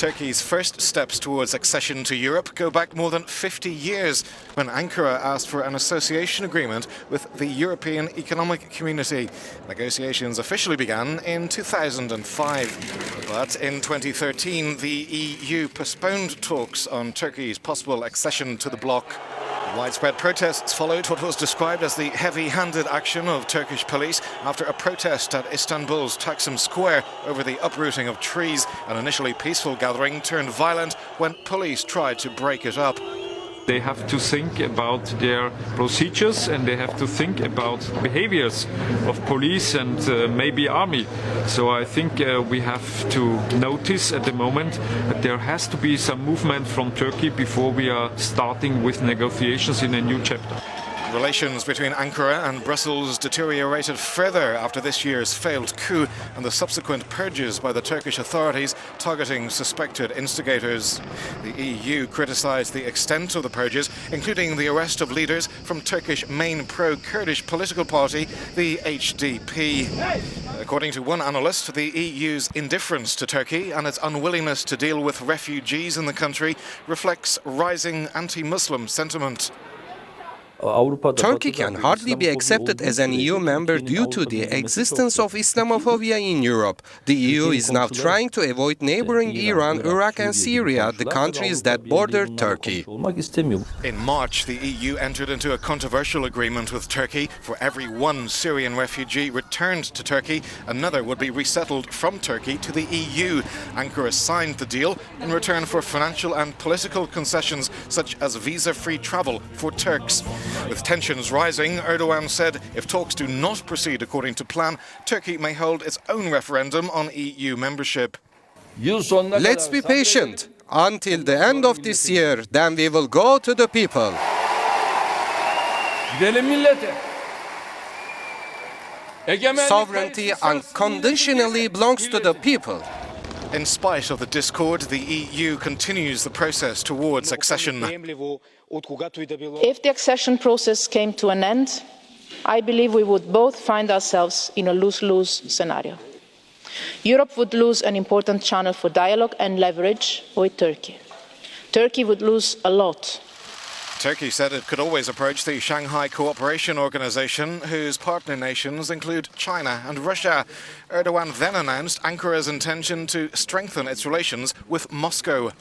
Turkey's first steps towards accession to Europe go back more than 50 years, when Ankara asked for an association agreement with the European Economic Community. Negotiations officially began in 2005. But in 2013, the EU postponed talks on Turkey's possible accession to the bloc. Widespread protests followed what was described as the heavy-handed action of Turkish police after a protest at Istanbul's Taksim Square over the uprooting of trees. An initially peaceful gathering turned violent when police tried to break it up. They have to think about their procedures and they have to think about behaviors of police and maybe army. So I think we have to notice at the moment that there has to be some movement from Turkey before we are starting with negotiations in a new chapter. Relations between Ankara and Brussels deteriorated further after this year's failed coup and the subsequent purges by the Turkish authorities targeting suspected instigators. The EU criticised the extent of the purges, including the arrest of leaders from Turkish main pro-Kurdish political party, the HDP. According to one analyst, the EU's indifference to Turkey and its unwillingness to deal with refugees in the country reflects rising anti-Muslim sentiment. Turkey can hardly be accepted as an EU member due to the existence of Islamophobia in Europe. The EU is now trying to avoid neighboring Iran, Iraq and Syria, the countries that border Turkey. In March, the EU entered into a controversial agreement with Turkey. For every one Syrian refugee returned to Turkey, another would be resettled from Turkey to the EU. Ankara signed the deal in return for financial and political concessions such as visa-free travel for Turks. With tensions rising, Erdogan said if talks do not proceed according to plan, Turkey may hold its own referendum on EU membership. Let's be patient. Until the end of this year, then we will go to the people. Sovereignty unconditionally belongs to the people. In spite of the discord, the EU continues the process towards accession. If the accession process came to an end, I believe we would both find ourselves in a lose-lose scenario. Europe would lose an important channel for dialogue and leverage with Turkey. Turkey would lose a lot. Turkey said it could always approach the Shanghai Cooperation Organization, whose partner nations include China and Russia. Erdogan then announced Ankara's intention to strengthen its relations with Moscow.